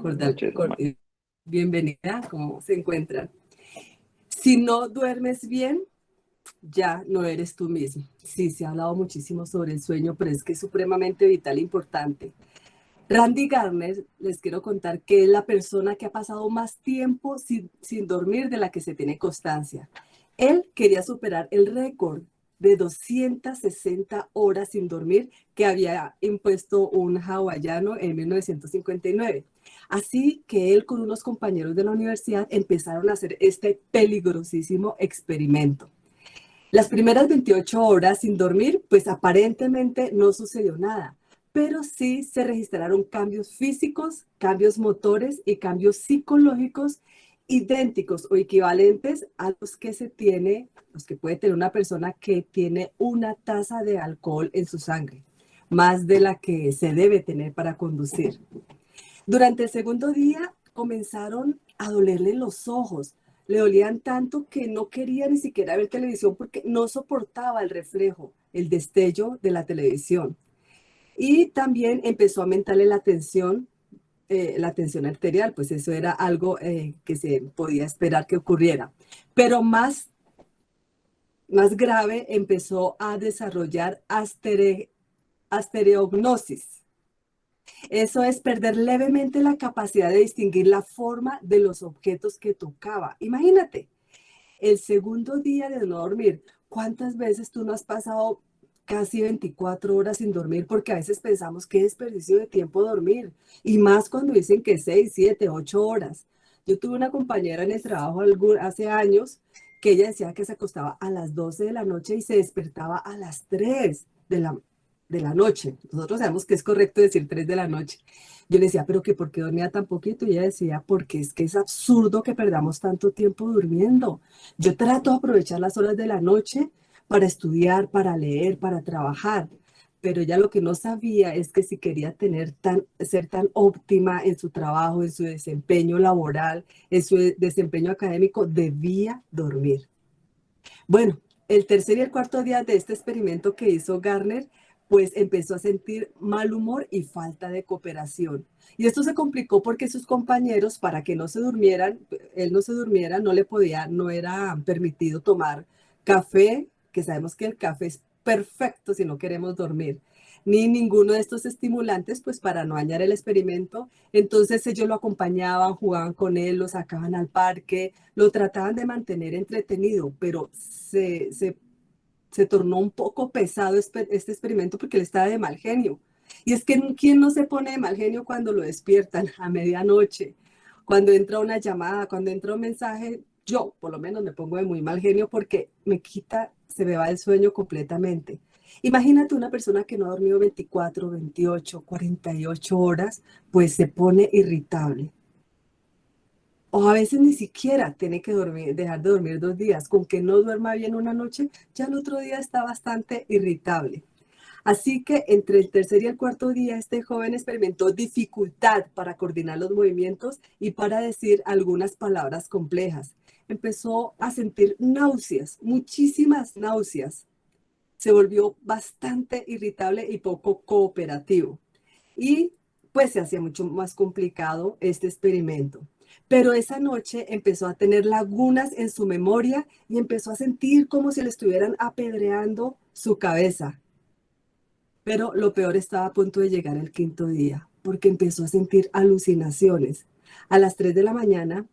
Buenas Cordial, noches, Omar. bienvenida, ¿cómo se encuentran? Si no duermes bien, ya no eres tú mismo. Sí, se ha hablado muchísimo sobre el sueño, pero es que es supremamente vital e importante. Randy Garner, les quiero contar que es la persona que ha pasado más tiempo sin dormir de la que se tiene constancia. Él quería superar el récord de 260 horas sin dormir que había impuesto un hawaiano en 1959. Así que él con unos compañeros de la universidad empezaron a hacer este peligrosísimo experimento. Las primeras 28 horas sin dormir, pues aparentemente no sucedió nada, pero sí se registraron cambios físicos, cambios motores y cambios psicológicos idénticos o equivalentes a los que puede tener una persona que tiene una tasa de alcohol en su sangre, más de la que se debe tener para conducir. Durante el segundo día comenzaron a dolerle los ojos. Le dolían tanto que no quería ni siquiera ver televisión porque no soportaba el reflejo, el destello de la televisión. Y también empezó a aumentarle la tensión arterial, pues eso era algo que se podía esperar que ocurriera. Pero más grave, empezó a desarrollar astereognosis. Eso es perder levemente la capacidad de distinguir la forma de los objetos que tocaba. Imagínate, el segundo día de no dormir. ¿Cuántas veces tú no has pasado casi 24 horas sin dormir? Porque a veces pensamos qué desperdicio de tiempo dormir. Y más cuando dicen que 6, 7, 8 horas. Yo tuve una compañera en el trabajo hace años que ella decía que se acostaba a las 12 de la noche y se despertaba a las 3 de la noche. Nosotros sabemos que es correcto decir 3 de la noche. Yo le decía, pero que ¿por qué dormía tan poquito? Y ella decía, porque es que es absurdo que perdamos tanto tiempo durmiendo. Yo trato de aprovechar las horas de la noche para estudiar, para leer, para trabajar, pero ella lo que no sabía es que si quería ser tan óptima en su trabajo, en su desempeño laboral, en su desempeño académico, debía dormir. Bueno, el tercer y el cuarto día de este experimento que hizo Garner, pues empezó a sentir mal humor y falta de cooperación. Y esto se complicó porque sus compañeros, para que no se durmieran, él no se durmiera, no era permitido tomar café, que sabemos que el café es perfecto si no queremos dormir, ni ninguno de estos estimulantes, pues para no dañar el experimento. Entonces ellos lo acompañaban, jugaban con él, lo sacaban al parque, lo trataban de mantener entretenido, pero se tornó un poco pesado este experimento porque él estaba de mal genio. Y es que ¿quién no se pone de mal genio cuando lo despiertan a medianoche? Cuando entra una llamada, cuando entra un mensaje, yo por lo menos me pongo de muy mal genio porque se me va el sueño completamente. Imagínate una persona que no ha dormido 24, 28, 48 horas, pues se pone irritable. O a veces ni siquiera tiene que dejar de dormir 2 días. Con que no duerma bien una noche, ya el otro día está bastante irritable. Así que entre el tercer y el cuarto día, este joven experimentó dificultad para coordinar los movimientos y para decir algunas palabras complejas. Empezó a sentir náuseas, muchísimas náuseas. Se volvió bastante irritable y poco cooperativo. Y pues se hacía mucho más complicado este experimento. Pero esa noche empezó a tener lagunas en su memoria y empezó a sentir como si le estuvieran apedreando su cabeza. Pero lo peor estaba a punto de llegar el quinto día, porque empezó a sentir alucinaciones. A las 3 de la mañana,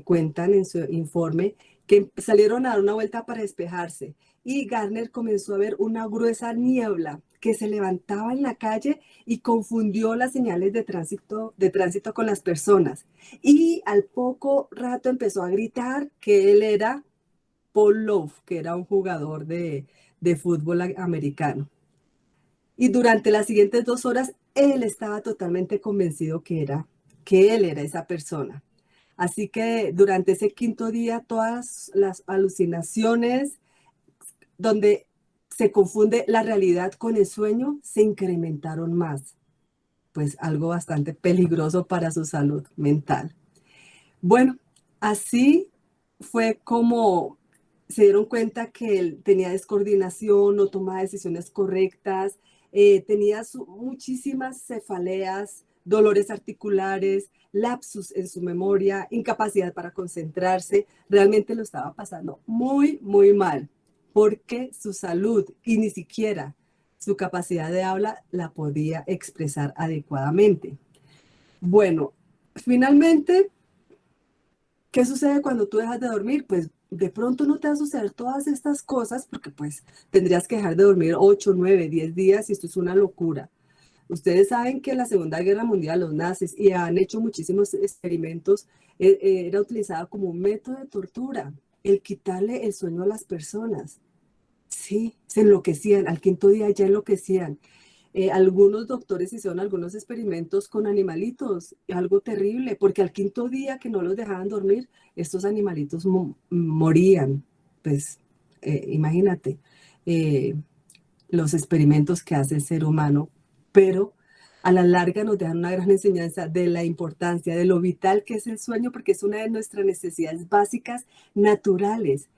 cuentan en su informe, que salieron a dar una vuelta para despejarse y Garner comenzó a ver una gruesa niebla que se levantaba en la calle y confundió las señales de tránsito con las personas. Y al poco rato empezó a gritar que él era Paul Love, que era un jugador de fútbol americano. Y durante las siguientes 2 horas, él estaba totalmente convencido que él era esa persona. Así que durante ese quinto día, todas las alucinaciones donde se confunde la realidad con el sueño se incrementaron más. Pues algo bastante peligroso para su salud mental. Bueno, así fue como se dieron cuenta que él tenía descoordinación, no tomaba decisiones correctas, tenía muchísimas cefaleas, dolores articulares, lapsus en su memoria, incapacidad para concentrarse. Realmente lo estaba pasando muy, muy mal, porque su salud y ni siquiera su capacidad de habla la podía expresar adecuadamente. Bueno, finalmente, ¿qué sucede cuando tú dejas de dormir? Pues de pronto no te va a suceder todas estas cosas porque pues tendrías que dejar de dormir 8, 9, 10 días y esto es una locura. Ustedes saben que en la Segunda Guerra Mundial los nazis y han hecho muchísimos experimentos, era utilizada como un método de tortura, el quitarle el sueño a las personas. Sí, se enloquecían, al quinto día ya enloquecían. Algunos doctores hicieron algunos experimentos con animalitos, algo terrible, porque al quinto día que no los dejaban dormir, estos animalitos morían. Pues imagínate eh, los experimentos que hace el ser humano, pero a la larga nos dejan una gran enseñanza de la importancia, de lo vital que es el sueño, porque es una de nuestras necesidades básicas naturales.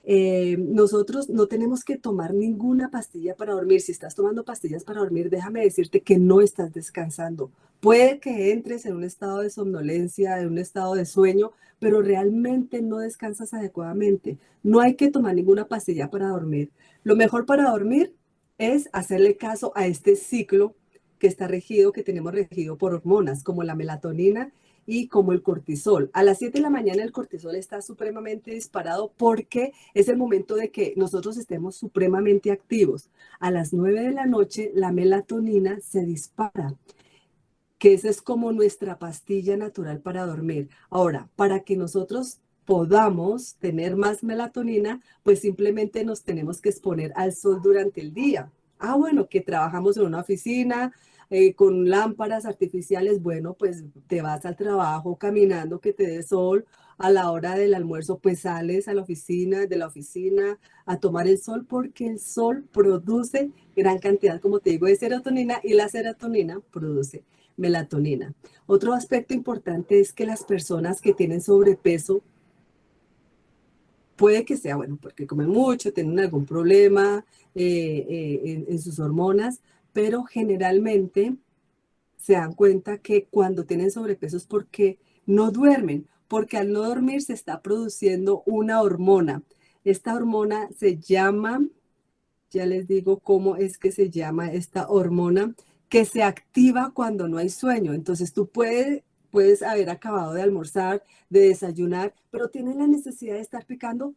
Nosotros no tenemos que tomar ninguna pastilla para dormir. Si estás tomando pastillas para dormir, déjame decirte que no estás descansando. Puede que entres en un estado de somnolencia, en un estado de sueño, pero realmente no descansas adecuadamente. No hay que tomar ninguna pastilla para dormir. Lo mejor para dormir es hacerle caso a este ciclo que está regido, que tenemos regido por hormonas como la melatonina y como el cortisol. A las 7 de la mañana el cortisol está supremamente disparado porque es el momento de que nosotros estemos supremamente activos. A las 9 de la noche la melatonina se dispara, que esa es como nuestra pastilla natural para dormir. Ahora, para que nosotros podamos tener más melatonina, pues simplemente nos tenemos que exponer al sol durante el día. Ah, bueno, que trabajamos en una oficina con lámparas artificiales, bueno, pues te vas al trabajo caminando que te dé sol. A la hora del almuerzo, pues sales a la oficina, de la oficina a tomar el sol, porque el sol produce gran cantidad, como te digo, de serotonina y la serotonina produce melatonina. Otro aspecto importante es que las personas que tienen sobrepeso, puede que sea, bueno, porque comen mucho, tienen algún problema en sus hormonas, pero generalmente se dan cuenta que cuando tienen sobrepeso es porque no duermen, porque al no dormir se está produciendo una hormona. Esta hormona se llama, ya les digo cómo es que se llama esta hormona, que se activa cuando no hay sueño. Entonces tú puedes haber acabado de almorzar, de desayunar, pero tienes la necesidad de estar picando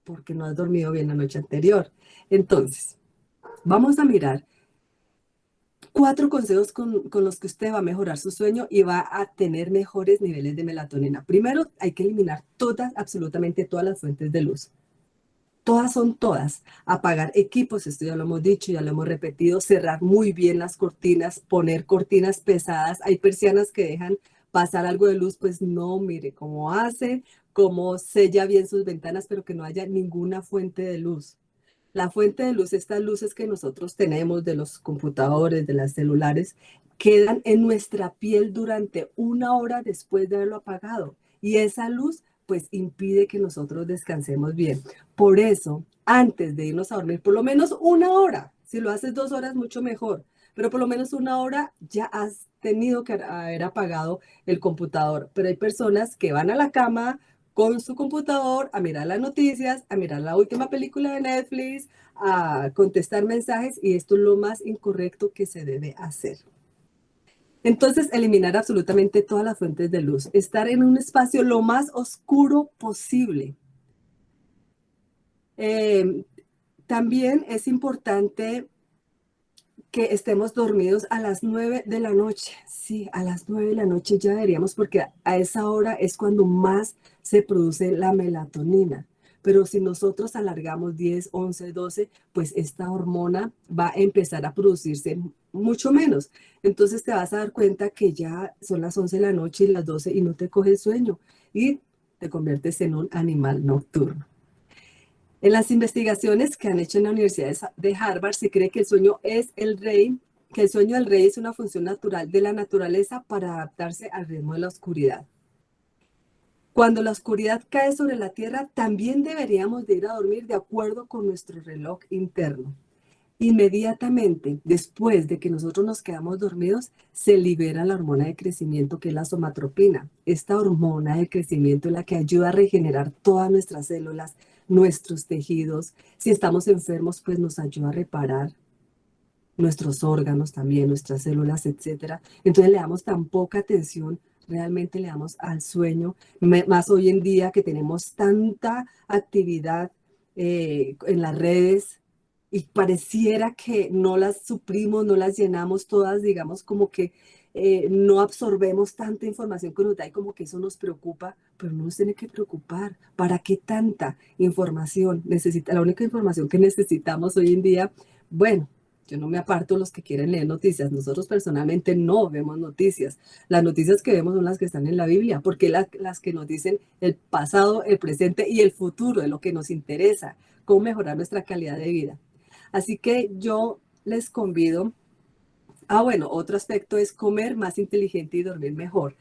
porque no has dormido bien la noche anterior. Entonces, vamos a mirar 4 consejos con los que usted va a mejorar su sueño y va a tener mejores niveles de melatonina. Primero, hay que eliminar todas, absolutamente todas las fuentes de luz. Todas son todas. Apagar equipos, esto ya lo hemos dicho, ya lo hemos repetido, cerrar muy bien las cortinas, poner cortinas pesadas. Hay persianas que dejan pasar algo de luz, pues no, mire cómo hace, cómo sella bien sus ventanas, pero que no haya ninguna fuente de luz. La fuente de luz, estas luces que nosotros tenemos de los computadores, de las celulares, quedan en nuestra piel durante 1 hora después de haberlo apagado. Y esa luz pues impide que nosotros descansemos bien. Por eso, antes de irnos a dormir, por lo menos 1 hora, si lo haces 2 horas, mucho mejor, pero por lo menos 1 hora ya has tenido que haber apagado el computador. Pero hay personas que van a la cama con su computador a mirar las noticias, a mirar la última película de Netflix, a contestar mensajes, y esto es lo más incorrecto que se debe hacer. Entonces, eliminar absolutamente todas las fuentes de luz, estar en un espacio lo más oscuro posible. Eh, También es importante que estemos dormidos a las 9 de la noche. Sí, a las 9 de la noche ya deberíamos, porque a esa hora es cuando más se produce la melatonina. Pero si nosotros alargamos 10, 11, 12, pues esta hormona va a empezar a producirse mucho menos. Entonces te vas a dar cuenta que ya son las 11 de la noche y las 12 y no te coge el sueño y te conviertes en un animal nocturno. En las investigaciones que han hecho en la Universidad de Harvard, se cree que el sueño es el rey, que el sueño del rey es una función natural de la naturaleza para adaptarse al ritmo de la oscuridad. Cuando la oscuridad cae sobre la tierra, también deberíamos de ir a dormir de acuerdo con nuestro reloj interno. Inmediatamente después de que nosotros nos quedamos dormidos, se libera la hormona de crecimiento que es la somatropina. Esta hormona de crecimiento es la que ayuda a regenerar todas nuestras células, nuestros tejidos. Si estamos enfermos, pues nos ayuda a reparar nuestros órganos también, nuestras células, etcétera. Entonces le damos tan poca atención, realmente le damos al sueño, más hoy en día que tenemos tanta actividad en las redes y pareciera que no las suprimos, no las llenamos todas, digamos como que no absorbemos tanta información que nos da y como que eso nos preocupa, pero no nos tiene que preocupar. ¿Para qué tanta información necesita? La única información que necesitamos hoy en día, bueno, yo no me aparto de los que quieren leer noticias. Nosotros personalmente no vemos noticias. Las noticias que vemos son las que están en la Biblia, porque las que nos dicen el pasado, el presente y el futuro de lo que nos interesa, cómo mejorar nuestra calidad de vida. Así que yo les convido. Bueno, otro aspecto es comer más inteligente y dormir mejor.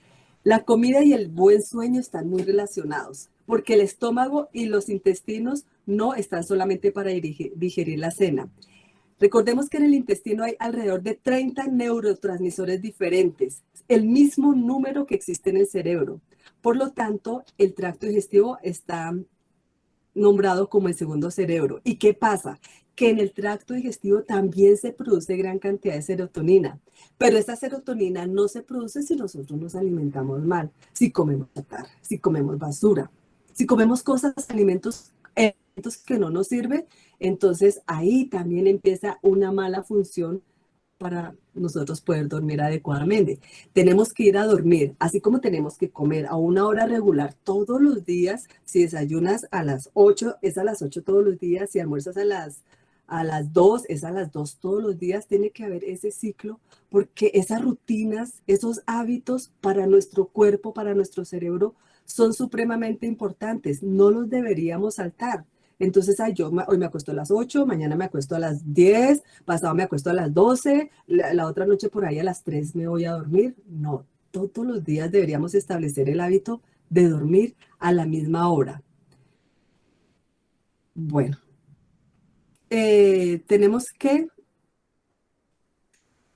La comida y el buen sueño están muy relacionados, porque el estómago y los intestinos no están solamente para digerir la cena. Recordemos que en el intestino hay alrededor de 30 neurotransmisores diferentes, el mismo número que existe en el cerebro. Por lo tanto, el tracto digestivo está nombrado como el segundo cerebro. ¿Y qué pasa? Que en el tracto digestivo también se produce gran cantidad de serotonina, pero esa serotonina no se produce si nosotros nos alimentamos mal, si comemos chatarra, si comemos basura, si comemos cosas, alimentos que no nos sirven, entonces ahí también empieza una mala función para nosotros poder dormir adecuadamente. Tenemos que ir a dormir, así como tenemos que comer a una hora regular todos los días. Si desayunas a las 8, es a las 8 todos los días. Si almuerzas a las 2, es a las 2 todos los días. Tiene que haber ese ciclo, porque esas rutinas, esos hábitos para nuestro cuerpo, para nuestro cerebro, son supremamente importantes. No los deberíamos saltar. Entonces, hoy me acuesto a las 8, mañana me acuesto a las 10, pasado me acuesto a las 12, la otra noche por ahí a las 3 me voy a dormir. No, todos los días deberíamos establecer el hábito de dormir a la misma hora. Bueno, tenemos que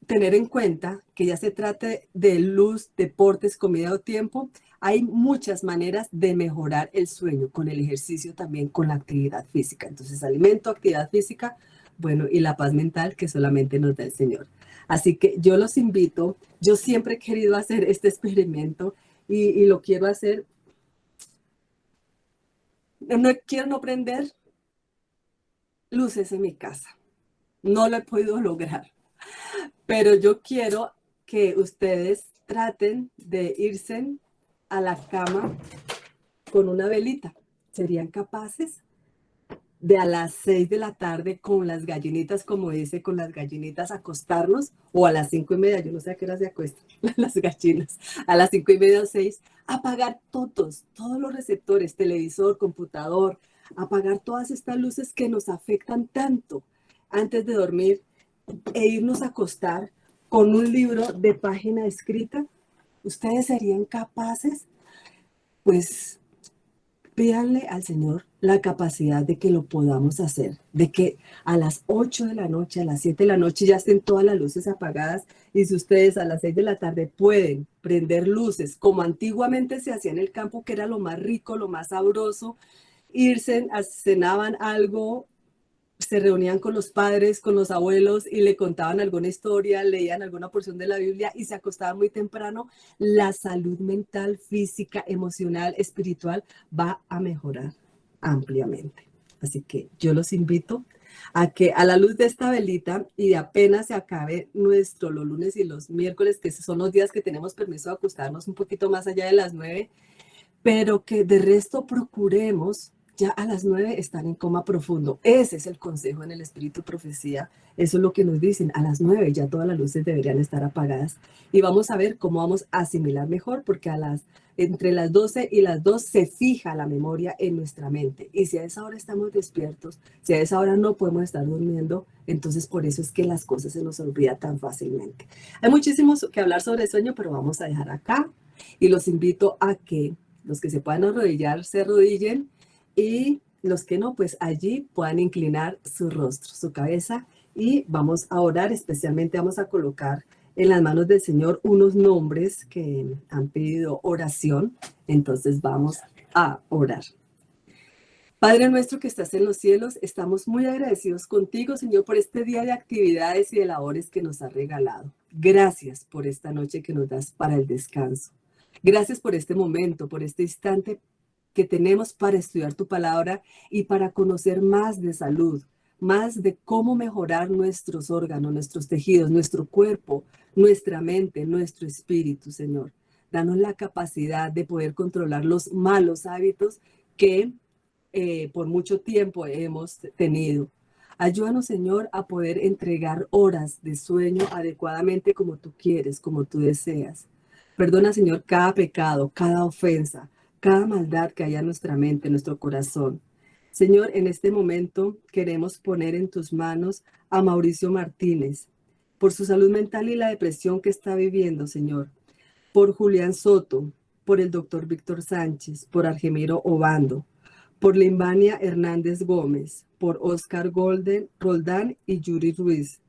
tener en cuenta que ya se trate de luz, deportes, comida o tiempo, hay muchas maneras de mejorar el sueño, con el ejercicio también, con la actividad física. Entonces, alimento, actividad física, bueno, y la paz mental que solamente nos da el Señor. Así que yo los invito, yo siempre he querido hacer este experimento y lo quiero hacer. No quiero no prender luces en mi casa. No lo he podido lograr. Pero yo quiero que ustedes traten de irse a la cama con una velita. ¿Serían capaces de a las 6 de la tarde con las gallinitas, como dice, con las gallinitas acostarnos? O a las 5:30, yo no sé a qué hora se acuestan las gallinas, a las 5:30 o 6, apagar todos los receptores, televisor, computador, apagar todas estas luces que nos afectan tanto antes de dormir e irnos a acostar con un libro de página escrita. ¿Ustedes serían capaces? Pues pídanle al Señor la capacidad de que lo podamos hacer, de que a las 8 de la noche, a las 7 de la noche ya estén todas las luces apagadas, y si ustedes a las 6 de la tarde pueden prender luces como antiguamente se hacía en el campo, que era lo más rico, lo más sabroso, irse, cenaban algo, se reunían con los padres, con los abuelos y le contaban alguna historia, leían alguna porción de la Biblia y se acostaban muy temprano, la salud mental, física, emocional, espiritual va a mejorar ampliamente. Así que yo los invito a que a la luz de esta velita y de apenas se acabe los lunes y los miércoles, que son los días que tenemos permiso de acostarnos un poquito más allá de las 9, pero que de resto procuremos ya a las 9 estar en coma profundo. Ese es el consejo en el Espíritu Profecía. Eso es lo que nos dicen. A las 9 ya todas las luces deberían estar apagadas. Y vamos a ver cómo vamos a asimilar mejor, porque entre las 12 y las 2 se fija la memoria en nuestra mente. Y si a esa hora estamos despiertos, si a esa hora no podemos estar durmiendo, entonces por eso es que las cosas se nos olvidan tan fácilmente. Hay muchísimo que hablar sobre sueño, pero vamos a dejar acá. Y los invito a que los que se puedan arrodillar se arrodillen, y los que no, pues allí puedan inclinar su rostro, su cabeza, y vamos a orar, especialmente vamos a colocar en las manos del Señor unos nombres que han pedido oración. Entonces vamos a orar. Padre nuestro que estás en los cielos, estamos muy agradecidos contigo, Señor, por este día de actividades y de labores que nos has regalado. Gracias por esta noche que nos das para el descanso. Gracias por este momento, por este instante que tenemos para estudiar tu palabra y para conocer más de salud, más de cómo mejorar nuestros órganos, nuestros tejidos, nuestro cuerpo, nuestra mente, nuestro espíritu, Señor. Danos la capacidad de poder controlar los malos hábitos que por mucho tiempo hemos tenido. Ayúdanos, Señor, a poder entregar horas de sueño adecuadamente como tú quieres, como tú deseas. Perdona, Señor, cada pecado, cada ofensa, cada maldad que haya en nuestra mente, en nuestro corazón. Señor, en este momento queremos poner en tus manos a Mauricio Martínez por su salud mental y la depresión que está viviendo, Señor. Por Julián Soto, por el doctor Víctor Sánchez, por Argemiro Obando, por Limbania Hernández Gómez, por Oscar Roldán y Yuri Ruiz.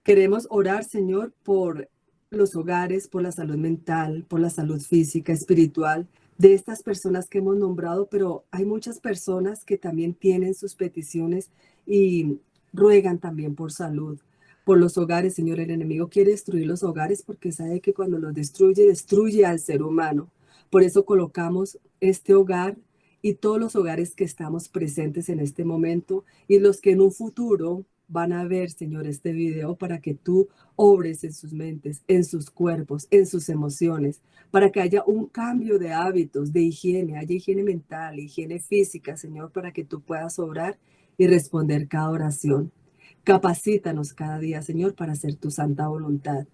Queremos orar, Señor, por los hogares, por la salud mental, por la salud física, espiritual, de estas personas que hemos nombrado, pero hay muchas personas que también tienen sus peticiones y ruegan también por salud. Por los hogares, Señor, el enemigo quiere destruir los hogares porque sabe que cuando los destruye, destruye al ser humano. Por eso colocamos este hogar y todos los hogares que estamos presentes en este momento y los que en un futuro van a ver, Señor, este video para que tú obres en sus mentes, en sus cuerpos, en sus emociones, para que haya un cambio de hábitos, de higiene, haya higiene mental, higiene física, Señor, para que tú puedas obrar y responder cada oración. Capacítanos cada día, Señor, para hacer tu santa voluntad.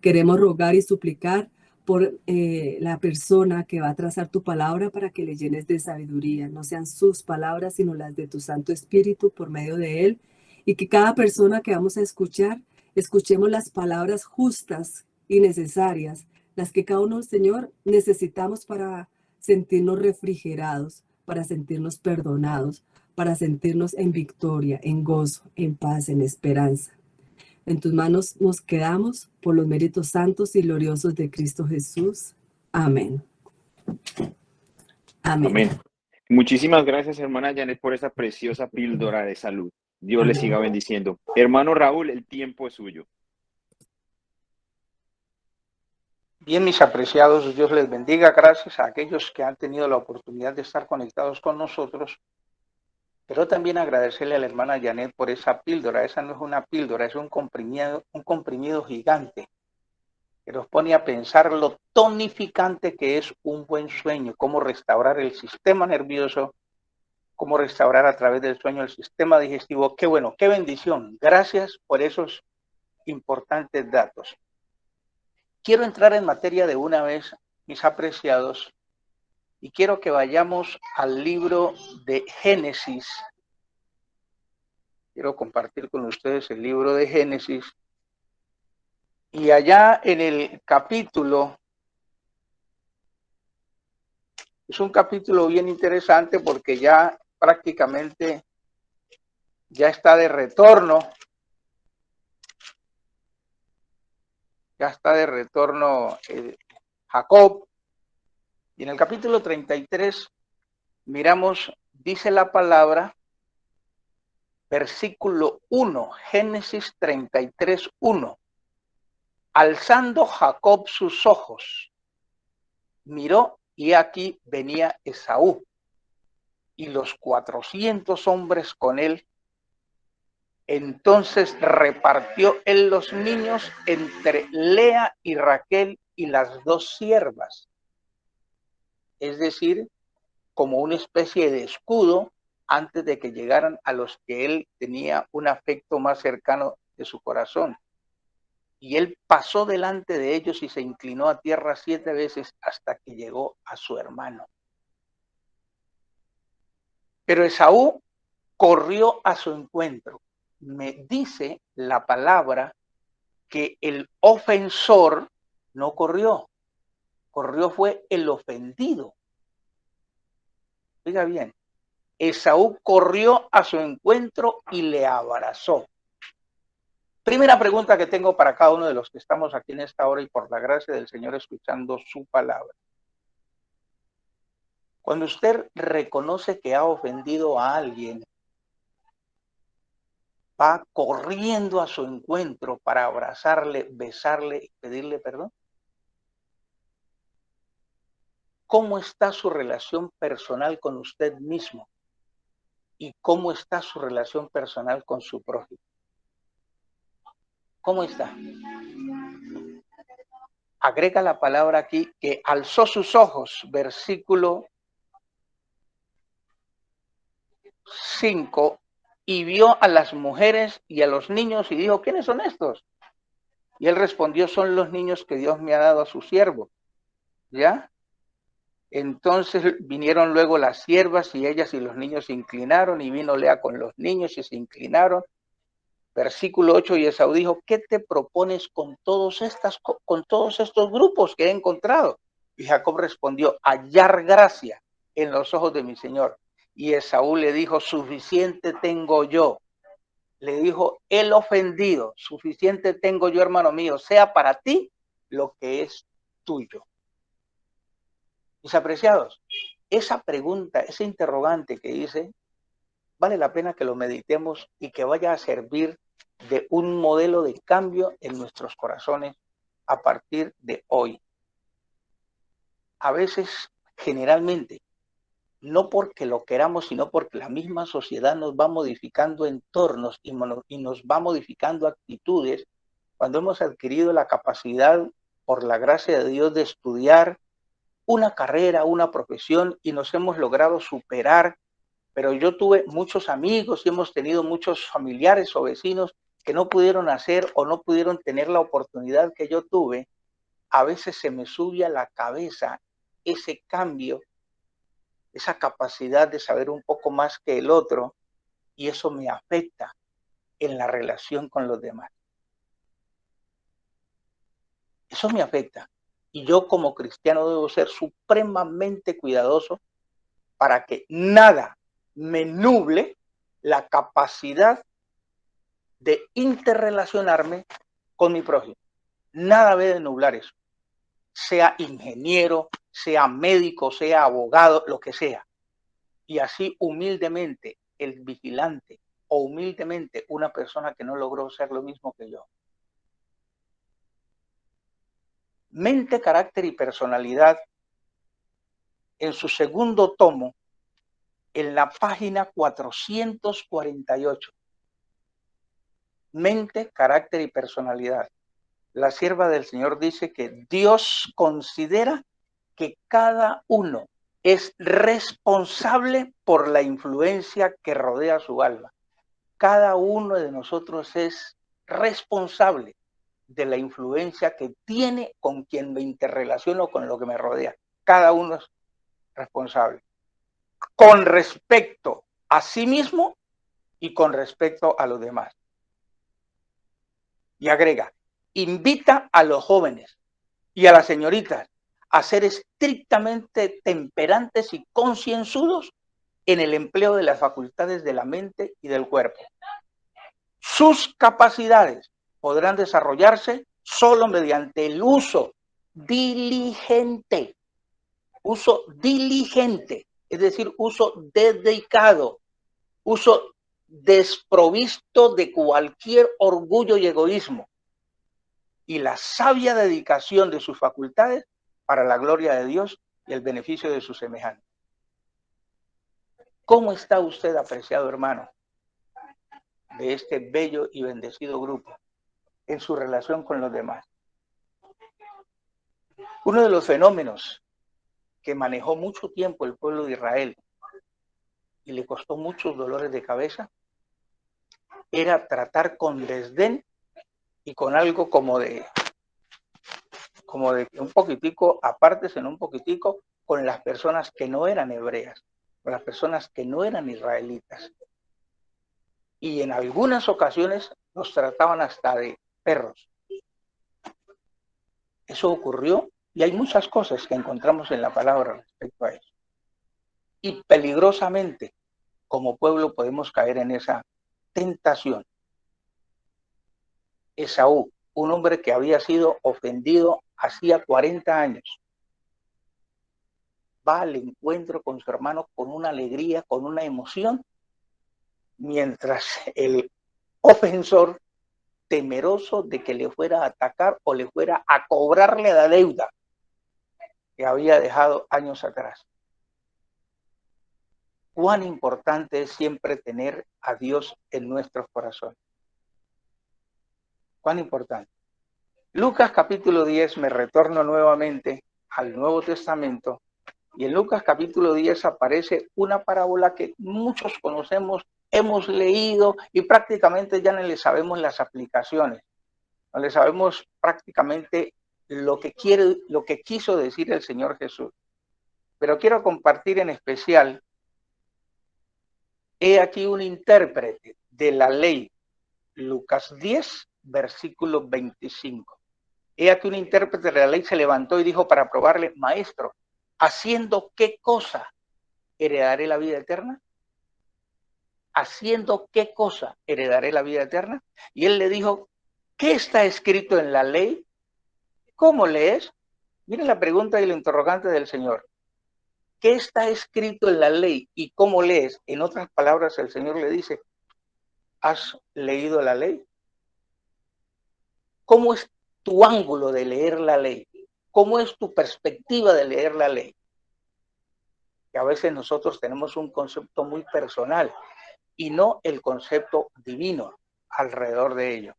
Queremos rogar y suplicar por la persona que va a trazar tu palabra para que le llenes de sabiduría. No sean sus palabras, sino las de tu Santo Espíritu por medio de él. Y que cada persona que vamos a escuchar, escuchemos las palabras justas y necesarias, las que cada uno, Señor, necesitamos para sentirnos refrigerados, para sentirnos perdonados, para sentirnos en victoria, en gozo, en paz, en esperanza. En tus manos nos quedamos por los méritos santos y gloriosos de Cristo Jesús. Amén. Amén. Amén. Muchísimas gracias, hermana Janet, por esta preciosa píldora de salud. Dios le siga bendiciendo. Hermano Raúl, el tiempo es suyo. Bien, mis apreciados, Dios les bendiga. Gracias a aquellos que han tenido la oportunidad de estar conectados con nosotros. Pero también agradecerle a la hermana Janet por esa píldora. Esa no es una píldora, es un comprimido gigante que nos pone a pensar lo tonificante que es un buen sueño, cómo restaurar el sistema nervioso, cómo restaurar a través del sueño el sistema digestivo. Qué bueno, qué bendición. Gracias por esos importantes datos. Quiero entrar en materia de una vez, mis apreciados, y quiero que vayamos al libro de Génesis. Quiero compartir con ustedes el libro de Génesis. Y allá en el capítulo, es un capítulo bien interesante porque ya prácticamente ya está de retorno. Ya está de retorno Jacob. Y en el capítulo 33 miramos, dice la palabra, versículo 1, Génesis 33, 1. Alzando Jacob sus ojos, miró y aquí venía Esaú y los 400 hombres con él. Entonces repartió él los niños entre Lea y Raquel y las dos siervas. Es decir, como una especie de escudo antes de que llegaran a los que él tenía un afecto más cercano de su corazón. Y él pasó delante de ellos y se inclinó a tierra 7 veces hasta que llegó a su hermano. Pero Esaú corrió a su encuentro. Me dice la palabra que el ofensor no corrió. Corrió fue el ofendido. Oiga bien, Esaú corrió a su encuentro y le abrazó. Primera pregunta que tengo para cada uno de los que estamos aquí en esta hora y por la gracia del Señor escuchando su palabra. Cuando usted reconoce que ha ofendido a alguien, ¿va corriendo a su encuentro para abrazarle, besarle y pedirle perdón? ¿Cómo está su relación personal con usted mismo? ¿Y cómo está su relación personal con su prójimo? ¿Cómo está? Agrega la palabra aquí que alzó sus ojos, versículo 5, y vio a las mujeres y a los niños y dijo, ¿quiénes son estos? Y él respondió, son los niños que Dios me ha dado a su siervo. ¿Ya? Entonces vinieron luego las siervas y ellas y los niños se inclinaron y vino Lea con los niños y se inclinaron. Versículo 8, y Esaú dijo, ¿qué te propones con todos estos grupos que he encontrado? Y Jacob respondió, hallar gracia en los ojos de mi señor. Y Esaú le dijo, suficiente tengo yo. Le dijo el ofendido, suficiente tengo yo, hermano mío, sea para ti lo que es tuyo. Mis apreciados, esa pregunta, ese interrogante que hice, vale la pena que lo meditemos y que vaya a servir de un modelo de cambio en nuestros corazones a partir de hoy. A veces, generalmente, no porque lo queramos, sino porque la misma sociedad nos va modificando entornos y nos va modificando actitudes, cuando hemos adquirido la capacidad, por la gracia de Dios, de estudiar una carrera, una profesión y nos hemos logrado superar, pero yo tuve muchos amigos y hemos tenido muchos familiares o vecinos que no pudieron hacer o no pudieron tener la oportunidad que yo tuve. A veces se me sube a la cabeza ese cambio, esa capacidad de saber un poco más que el otro, y eso me afecta en la relación con los demás. Eso me afecta. Y yo como cristiano debo ser supremamente cuidadoso para que nada me nuble la capacidad de interrelacionarme con mi prójimo. Nada debe nublar eso. Sea ingeniero, sea médico, sea abogado, lo que sea. Y así humildemente el vigilante o humildemente una persona que no logró ser lo mismo que yo. Mente, carácter y personalidad, en su segundo tomo, en la página 448. Mente, carácter y personalidad. La sierva del Señor dice que Dios considera que cada uno es responsable por la influencia que rodea su alma. Cada uno de nosotros es responsable de la influencia que tiene con quien me interrelaciono, con lo que me rodea. Cada uno es responsable. Con respecto a sí mismo y con respecto a los demás. Y agrega, invita a los jóvenes y a las señoritas a ser estrictamente temperantes y concienzudos en el empleo de las facultades de la mente y del cuerpo. Sus capacidades podrán desarrollarse solo mediante el uso diligente, es decir, uso dedicado, uso desprovisto de cualquier orgullo y egoísmo, y la sabia dedicación de sus facultades para la gloria de Dios y el beneficio de sus semejantes. ¿Cómo está usted, apreciado hermano, de este bello y bendecido grupo en su relación con los demás? Uno de los fenómenos que manejó mucho tiempo el pueblo de Israel y le costó muchos dolores de cabeza era tratar con desdén y con algo como de un poquitico, apartes en un poquitico, con las personas que no eran hebreas, con las personas que no eran israelitas. Y en algunas ocasiones los trataban hasta de perros. Eso ocurrió y hay muchas cosas que encontramos en la palabra respecto a eso. Y peligrosamente, como pueblo, podemos caer en esa tentación. Esaú, un hombre que había sido ofendido hacía 40 años, va al encuentro con su hermano con una alegría, con una emoción, mientras el ofensor, temeroso de que le fuera a atacar o le fuera a cobrarle la deuda que había dejado años atrás. Cuán importante es siempre tener a Dios en nuestros corazones. Cuán importante. Lucas capítulo 10, me retorno nuevamente al Nuevo Testamento, y en Lucas capítulo 10 aparece una parábola que muchos conocemos, hemos leído y prácticamente ya no le sabemos las aplicaciones, no le sabemos prácticamente lo que quiso decir el Señor Jesús. Pero quiero compartir en especial, he aquí un intérprete de la ley, Lucas 10, versículo 25. He aquí un intérprete de la ley se levantó y dijo para probarle: Maestro, ¿haciendo qué cosa heredaré la vida eterna? ¿Haciendo qué cosa heredaré la vida eterna? Y él le dijo: ¿qué está escrito en la ley? ¿Cómo lees? Miren la pregunta y el interrogante del Señor. ¿Qué está escrito en la ley y cómo lees? En otras palabras, el Señor le dice: ¿has leído la ley? ¿Cómo es tu ángulo de leer la ley? ¿Cómo es tu perspectiva de leer la ley? Que a veces nosotros tenemos un concepto muy personal y no el concepto divino alrededor de ello.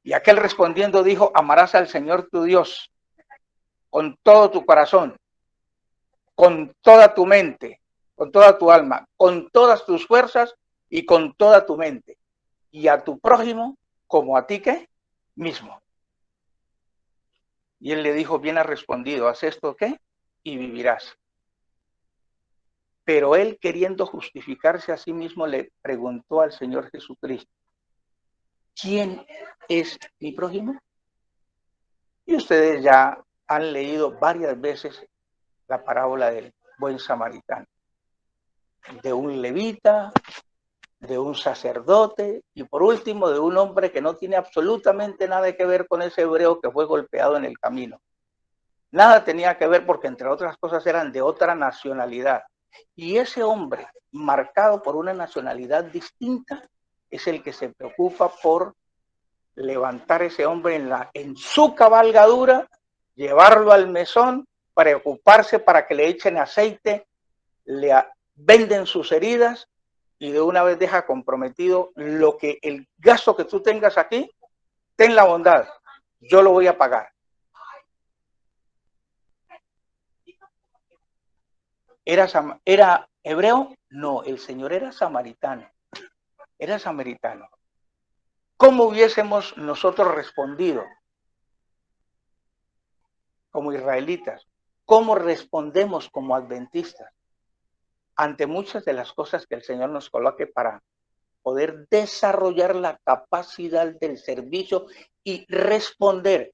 Y aquel respondiendo dijo: amarás al Señor tu Dios con todo tu corazón, con toda tu mente, con toda tu alma, con todas tus fuerzas y con toda tu mente, y a tu prójimo como a ti ¿qué? Mismo. Y él le dijo: bien has respondido, haz esto ¿qué? Y vivirás. Pero él, queriendo justificarse a sí mismo, le preguntó al Señor Jesucristo: ¿quién es mi prójimo? Y ustedes ya han leído varias veces la parábola del buen samaritano, de un levita, de un sacerdote y por último de un hombre que no tiene absolutamente nada que ver con ese hebreo que fue golpeado en el camino. Nada tenía que ver porque entre otras cosas eran de otra nacionalidad. Y ese hombre, marcado por una nacionalidad distinta, es el que se preocupa por levantar ese hombre en su cabalgadura, llevarlo al mesón, preocuparse para que le echen aceite, le venden sus heridas y de una vez deja comprometido lo que el gasto que tú tengas aquí, ten la bondad, yo lo voy a pagar. ¿Era hebreo? No, el Señor era samaritano. Era samaritano. ¿Cómo hubiésemos nosotros respondido como israelitas? ¿Cómo respondemos como adventistas ante muchas de las cosas que el Señor nos coloque para poder desarrollar la capacidad del servicio y responder,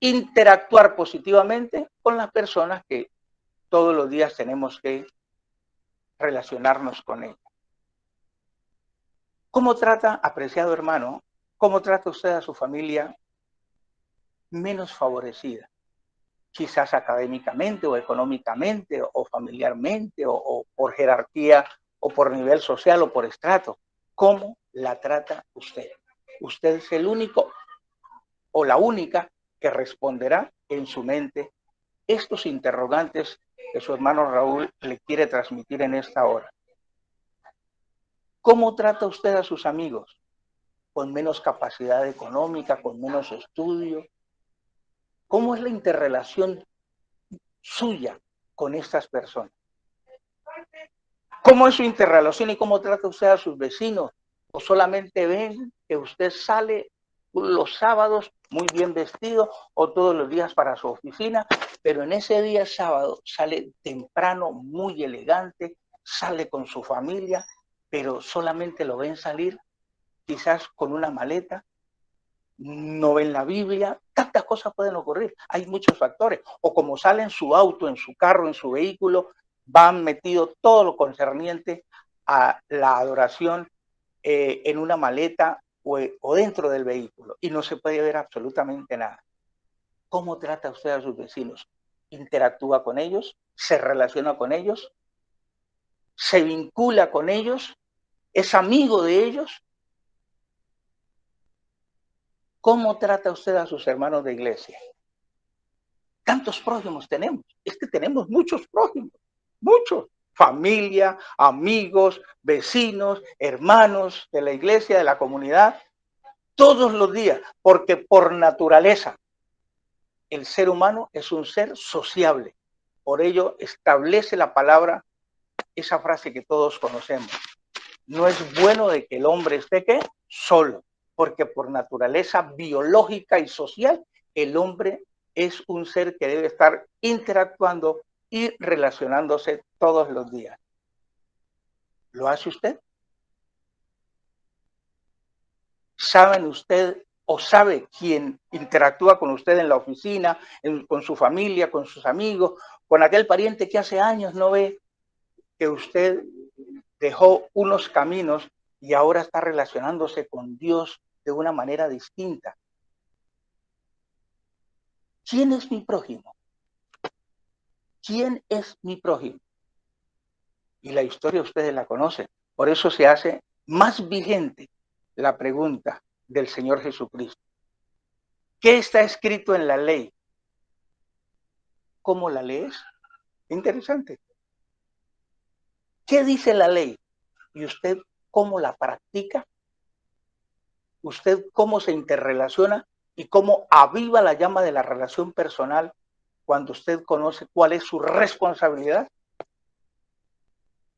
interactuar positivamente con las personas que todos los días tenemos que relacionarnos con ellas? ¿Cómo trata, apreciado hermano, cómo trata usted a su familia menos favorecida? Quizás académicamente o económicamente o familiarmente o por jerarquía o por nivel social o por estrato. ¿Cómo la trata usted? Usted es el único o la única que responderá en su mente estos interrogantes que su hermano Raúl le quiere transmitir en esta hora. ¿Cómo trata usted a sus amigos? ¿Con menos capacidad económica, con menos estudio? ¿Cómo es la interrelación suya con estas personas? ¿Cómo es su interrelación y cómo trata usted a sus vecinos? ¿O solamente ven que usted sale los sábados muy bien vestido o todos los días para su oficina, pero en ese día sábado sale temprano, muy elegante, sale con su familia, pero solamente lo ven salir quizás con una maleta, no ven la Biblia? Tantas cosas pueden ocurrir, hay muchos factores. O como sale en su auto, en su carro, en su vehículo, van metido todo lo concerniente a la adoración en una maleta o dentro del vehículo y no se puede ver absolutamente nada. ¿Cómo trata usted a sus vecinos? ¿Interactúa con ellos? ¿Se relaciona con ellos? ¿Se vincula con ellos? ¿Es amigo de ellos? ¿Cómo trata usted a sus hermanos de iglesia? Tantos prójimos tenemos. Es que tenemos muchos prójimos, muchos. Familia, amigos, vecinos, hermanos de la iglesia, de la comunidad, todos los días, porque por naturaleza el ser humano es un ser sociable. Por ello establece la palabra, esa frase que todos conocemos. No es bueno de que el hombre esté ¿qué? Solo, porque por naturaleza biológica y social, el hombre es un ser que debe estar interactuando y relacionándose todos los días. ¿Lo hace usted? ¿Saben usted o sabe quién interactúa con usted en la oficina, con su familia, con sus amigos, con aquel pariente que hace años no ve, que usted dejó unos caminos y ahora está relacionándose con Dios de una manera distinta? ¿Quién es mi prójimo? ¿Quién es mi prójimo? Y la historia ustedes la conocen. Por eso se hace más vigente la pregunta del Señor Jesucristo. ¿Qué está escrito en la ley? ¿Cómo la lees? Interesante. ¿Qué dice la ley? ¿Y usted cómo la practica? ¿Usted cómo se interrelaciona y cómo aviva la llama de la relación personal cuando usted conoce cuál es su responsabilidad?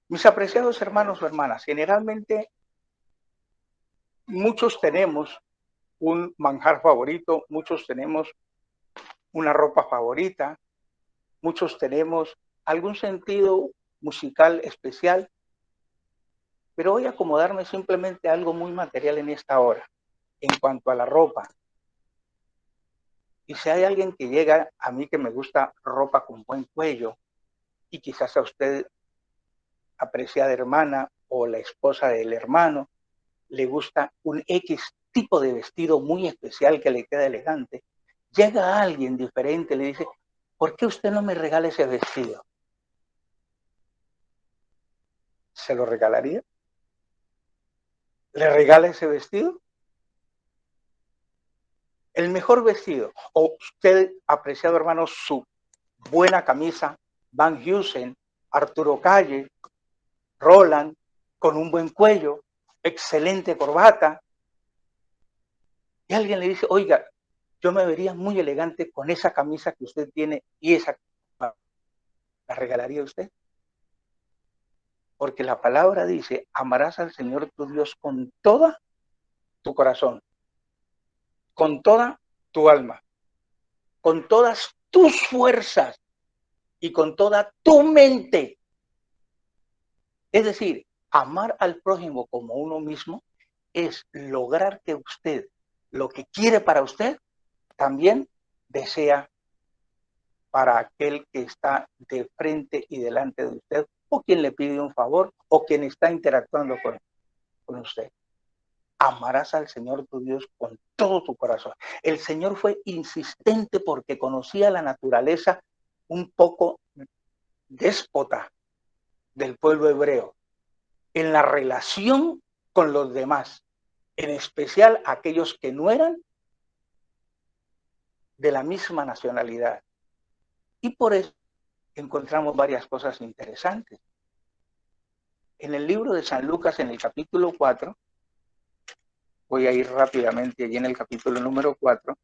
Mis apreciados hermanos o hermanas, generalmente muchos tenemos un manjar favorito, muchos tenemos una ropa favorita, muchos tenemos algún sentido musical especial, pero voy a acomodarme simplemente a algo muy material en esta hora, en cuanto a la ropa. Y si hay alguien que llega a mí que me gusta ropa con buen cuello, y quizás a usted, apreciada hermana o la esposa del hermano, le gusta un X tipo de vestido muy especial que le queda elegante, llega alguien diferente y le dice, ¿por qué usted no me regala ese vestido? ¿Se lo regalaría? ¿Le regala ese vestido? El mejor vestido, o usted, apreciado hermano, su buena camisa, Van Heusen, Arturo Calle, Roland, con un buen cuello, excelente corbata, y alguien le dice, oiga, yo me vería muy elegante con esa camisa que usted tiene y esa, ¿la regalaría usted? Porque la palabra dice, amarás al Señor tu Dios con toda tu corazón, con toda tu alma, con todas tus fuerzas y con toda tu mente. Es decir, amar al prójimo como uno mismo es lograr que usted, lo que quiere para usted, también desea para aquel que está de frente y delante de usted, o quien le pide un favor, o quien está interactuando con usted. Amarás al Señor tu Dios con todo tu corazón. El Señor fue insistente porque conocía la naturaleza un poco déspota del pueblo hebreo en la relación con los demás, en especial aquellos que no eran de la misma nacionalidad. Y por eso encontramos varias cosas interesantes. En el libro de San Lucas, en el capítulo 4, voy a ir rápidamente allí en el capítulo número 4,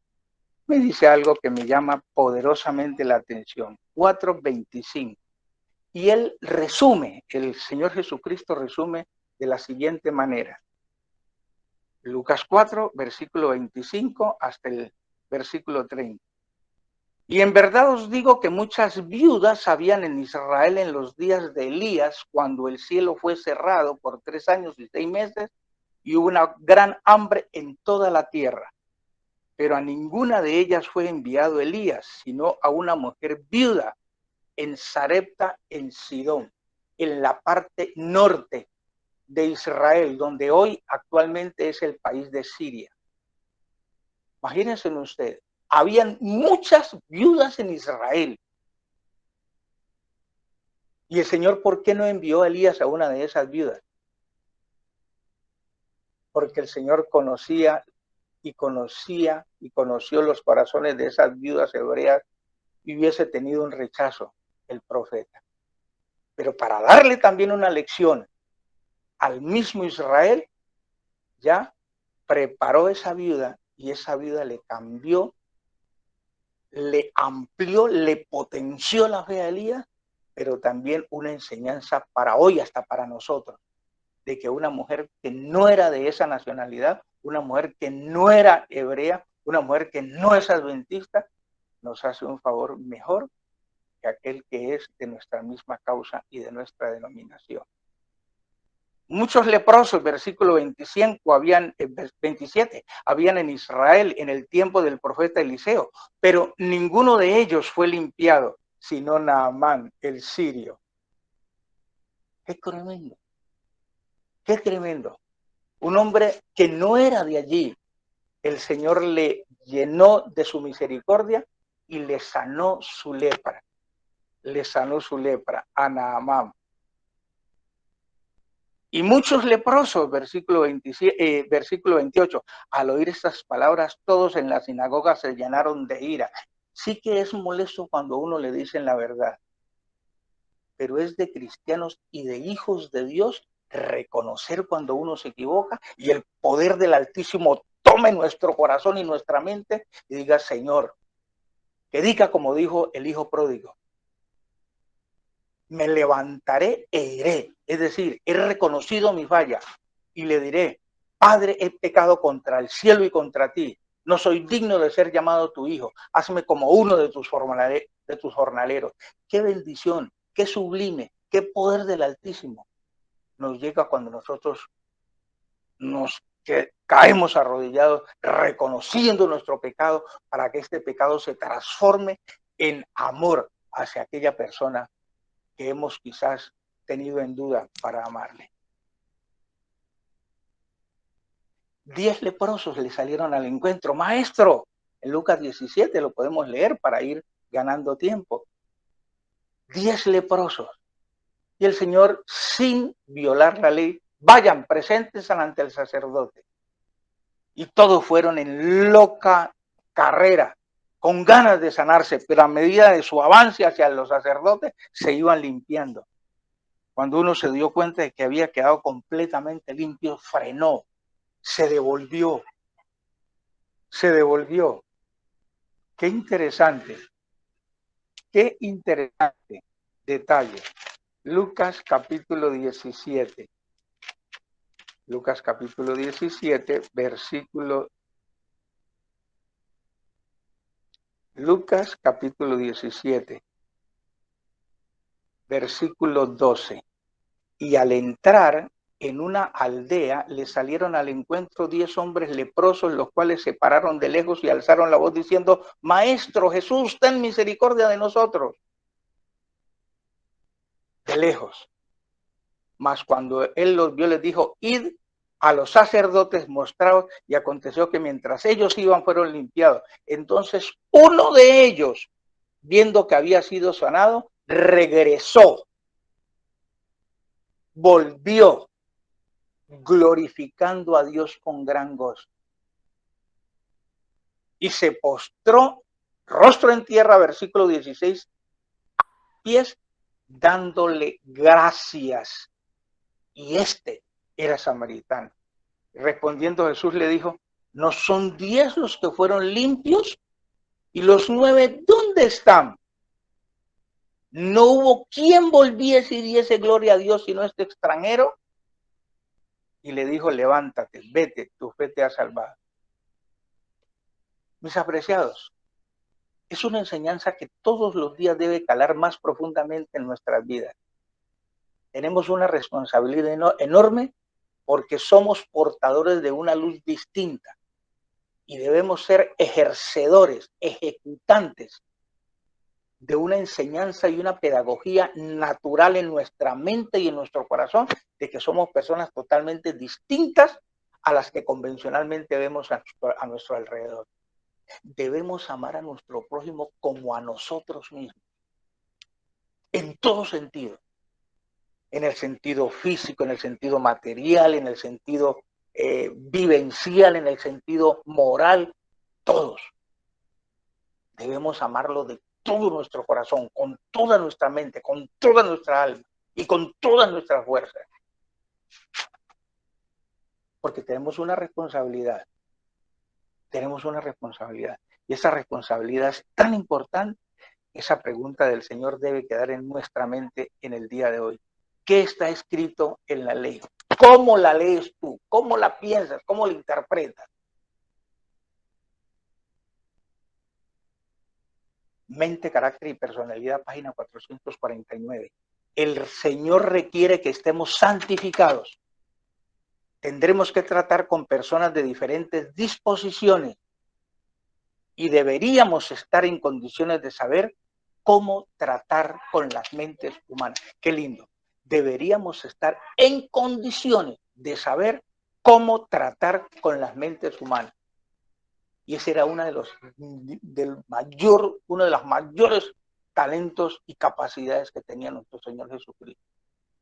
me dice algo que me llama poderosamente la atención. 4:25. Y él resume, el Señor Jesucristo resume de la siguiente manera. Lucas 4, versículo 25 hasta el versículo 30. Y en verdad os digo que muchas viudas habían en Israel en los días de Elías, cuando el cielo fue cerrado por 3 años y 6 meses, y hubo una gran hambre en toda la tierra. Pero a ninguna de ellas fue enviado Elías, sino a una mujer viuda en Sarepta, en Sidón, en la parte norte de Israel, donde hoy actualmente es el país de Siria. Imagínense ustedes, habían muchas viudas en Israel. Y el Señor, ¿por qué no envió a Elías a una de esas viudas? Porque el Señor conoció los corazones de esas viudas hebreas y hubiese tenido un rechazo el profeta. Pero para darle también una lección al mismo Israel, ya preparó esa viuda y esa viuda le cambió, le amplió, le potenció la fe a Elías, pero también una enseñanza para hoy, hasta para nosotros, de que una mujer que no era de esa nacionalidad, una mujer que no era hebrea, una mujer que no es adventista, nos hace un favor mejor que aquel que es de nuestra misma causa y de nuestra denominación. Muchos leprosos, versículo 25, 27, habían en Israel en el tiempo del profeta Eliseo, pero ninguno de ellos fue limpiado, sino Naamán, el sirio. ¡Qué tremendo! ¡Qué tremendo! Un hombre que no era de allí, el Señor le llenó de su misericordia y le sanó su lepra. Le sanó su lepra a Naamán. Y muchos leprosos, versículo 28, al oír estas palabras, todos en la sinagoga se llenaron de ira. Sí que es molesto cuando uno le dicen la verdad, pero es de cristianos y de hijos de Dios reconocer cuando uno se equivoca y el poder del Altísimo tome nuestro corazón y nuestra mente y diga, Señor, que diga como dijo el hijo pródigo, me levantaré e iré. Es decir, he reconocido mi falla y le diré, Padre, he pecado contra el cielo y contra ti. No soy digno de ser llamado tu hijo. Hazme como uno de tus jornaleros. Qué bendición, qué sublime, qué poder del Altísimo nos llega cuando nosotros nos caemos arrodillados, reconociendo nuestro pecado, para que este pecado se transforme en amor hacia aquella persona que hemos quizás tenido en duda para amarle. 10 leprosos le salieron al encuentro. Maestro, en Lucas 17 lo podemos leer para ir ganando tiempo. 10 leprosos. Y el Señor, sin violar la ley, vayan, presentes ante el sacerdote. Y todos fueron en loca carrera, con ganas de sanarse, pero a medida de su avance hacia los sacerdotes, se iban limpiando. Cuando uno se dio cuenta de que había quedado completamente limpio, frenó, se devolvió. Qué interesante detalle. Lucas capítulo 17. Lucas capítulo 17, versículo. Lucas capítulo 17, versículo 12. Y al entrar en una aldea, le salieron al encuentro 10 hombres leprosos, los cuales se pararon de lejos y alzaron la voz diciendo, Maestro Jesús, ten misericordia de nosotros. De lejos. Mas cuando él los vio, les dijo, id a los sacerdotes, mostraos, y aconteció que mientras ellos iban, fueron limpiados. Entonces uno de ellos, viendo que había sido sanado, regresó, volvió, glorificando a Dios con gran gozo. Y se postró, rostro en tierra, versículo 16, pies, dándole gracias. Y este era samaritano. Respondiendo Jesús le dijo, ¿no son 10 los que fueron limpios? ¿Y los 9 dónde están? ¿No hubo quien volviese y diese gloria a Dios sino este extranjero? Y le dijo, levántate, vete, tu fe te ha salvado. Mis apreciados, es una enseñanza que todos los días debe calar más profundamente en nuestras vidas. Tenemos una responsabilidad enorme porque somos portadores de una luz distinta y debemos ser ejercedores, ejecutantes de una enseñanza y una pedagogía natural en nuestra mente y en nuestro corazón, de que somos personas totalmente distintas a las que convencionalmente vemos a nuestro alrededor. Debemos amar a nuestro prójimo como a nosotros mismos, en todo sentido, en el sentido físico, en el sentido material, en el sentido vivencial, en el sentido moral, todos. Debemos amarlo de todo nuestro corazón, con toda nuestra mente, con toda nuestra alma y con todas nuestras fuerzas. Porque tenemos una responsabilidad. Tenemos una responsabilidad. Y esa responsabilidad es tan importante. Esa pregunta del Señor debe quedar en nuestra mente en el día de hoy. ¿Qué está escrito en la ley? ¿Cómo la lees tú? ¿Cómo la piensas? ¿Cómo la interpretas? Mente, carácter y personalidad, página 449. El Señor requiere que estemos santificados. Tendremos que tratar con personas de diferentes disposiciones y deberíamos estar en condiciones de saber cómo tratar con las mentes humanas. Qué lindo. Deberíamos estar en condiciones de saber cómo tratar con las mentes humanas. Y ese era uno de los mayores talentos y capacidades que tenía nuestro Señor Jesucristo.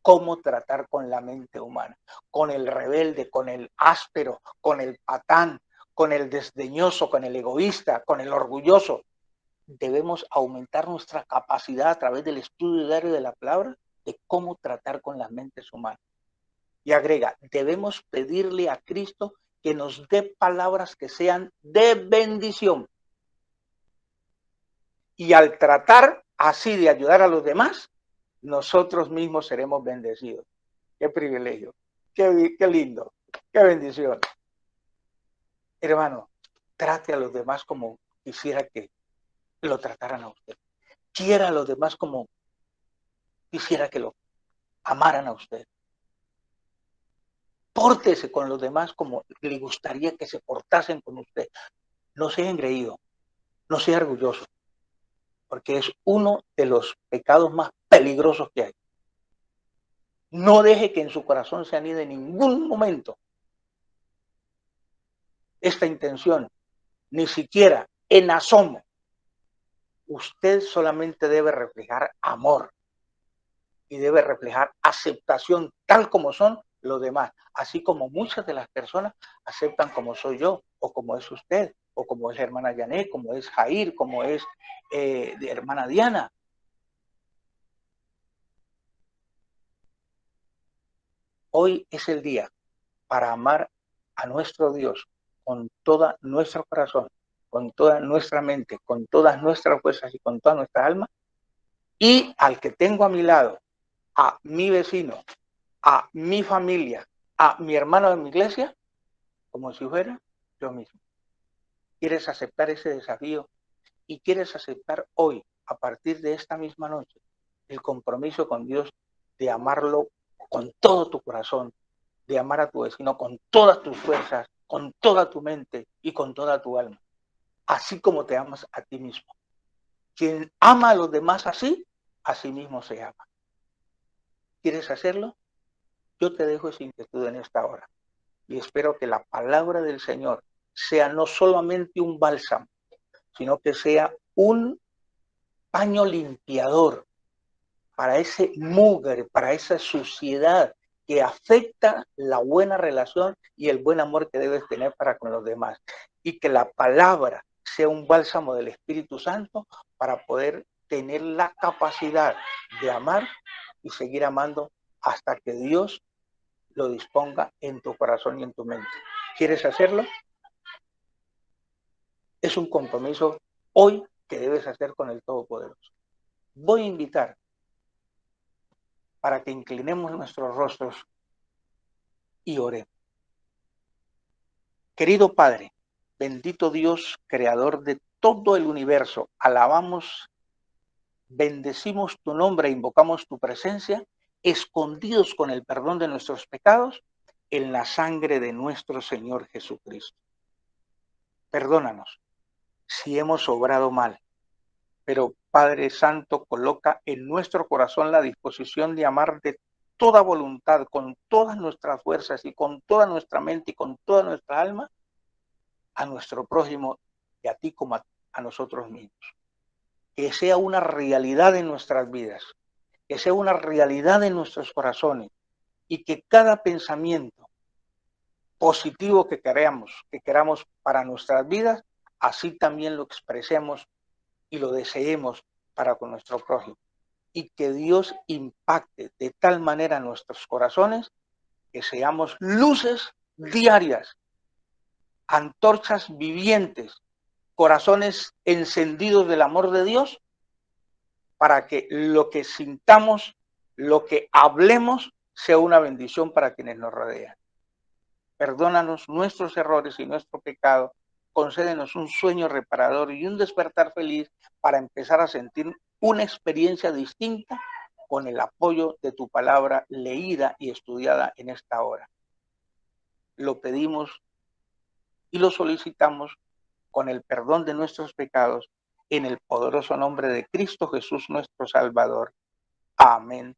Cómo tratar con la mente humana, con el rebelde, con el áspero, con el patán, con el desdeñoso, con el egoísta, con el orgulloso. Debemos aumentar nuestra capacidad a través del estudio diario de la palabra de cómo tratar con las mentes humanas. Y agrega, debemos pedirle a Cristo que nos dé palabras que sean de bendición. Y al tratar así de ayudar a los demás, nosotros mismos seremos bendecidos. Qué privilegio, qué lindo, qué bendición. Hermano, trate a los demás como quisiera que lo trataran a usted. Quiera a los demás como quisiera que lo amaran a usted. Pórtese con los demás como le gustaría que se portasen con usted. No sea engreído, no sea orgulloso, porque es uno de los pecados más peligrosos que hay. No deje que en su corazón se anide en ningún momento esta intención, ni siquiera en asomo. Usted solamente debe reflejar amor y debe reflejar aceptación tal como son los demás, así como muchas de las personas aceptan como soy yo, o como es usted, o como es la hermana Janet, como es Jair, como es hermana Diana. Hoy es el día para amar a nuestro Dios con todo nuestro corazón, con toda nuestra mente, con todas nuestras fuerzas y con toda nuestra alma, y al que tengo a mi lado, a mi vecino, a mi familia, a mi hermano de mi iglesia, como si fuera yo mismo. ¿Quieres aceptar ese desafío? ¿Y quieres aceptar hoy, a partir de esta misma noche, el compromiso con Dios de amarlo con todo tu corazón, de amar a tu vecino con todas tus fuerzas, con toda tu mente y con toda tu alma, así como te amas a ti mismo? Quien ama a los demás así, a sí mismo se ama. ¿Quieres hacerlo? Yo te dejo esa inquietud en esta hora y espero que la palabra del Señor sea no solamente un bálsamo, sino que sea un paño limpiador para ese mugre, para esa suciedad que afecta la buena relación y el buen amor que debes tener para con los demás. Y que la palabra sea un bálsamo del Espíritu Santo para poder tener la capacidad de amar y seguir amando hasta que Dios lo disponga en tu corazón y en tu mente. ¿Quieres hacerlo? Es un compromiso hoy que debes hacer con el Todopoderoso. Voy a invitar para que inclinemos nuestros rostros y oremos. Querido Padre, bendito Dios, creador de todo el universo, alabamos, bendecimos tu nombre e invocamos tu presencia, escondidos con el perdón de nuestros pecados en la sangre de nuestro Señor Jesucristo. Perdónanos si hemos obrado mal, Pero Padre Santo, coloca en nuestro corazón la disposición de amar de toda voluntad, con todas nuestras fuerzas y con toda nuestra mente y con toda nuestra alma, a nuestro prójimo y a ti como a nosotros mismos. Que sea una realidad en nuestras vidas, que sea una realidad en nuestros corazones y que cada pensamiento positivo que queramos para nuestras vidas, así también lo expresemos y lo deseemos para con nuestro prójimo. Y que Dios impacte de tal manera nuestros corazones que seamos luces diarias, antorchas vivientes, corazones encendidos del amor de Dios, para que lo que sintamos, lo que hablemos, sea una bendición para quienes nos rodean. Perdónanos nuestros errores y nuestro pecado, concédenos un sueño reparador y un despertar feliz para empezar a sentir una experiencia distinta con el apoyo de tu palabra leída y estudiada en esta hora. Lo pedimos y lo solicitamos con el perdón de nuestros pecados en el poderoso nombre de Cristo Jesús nuestro Salvador. Amén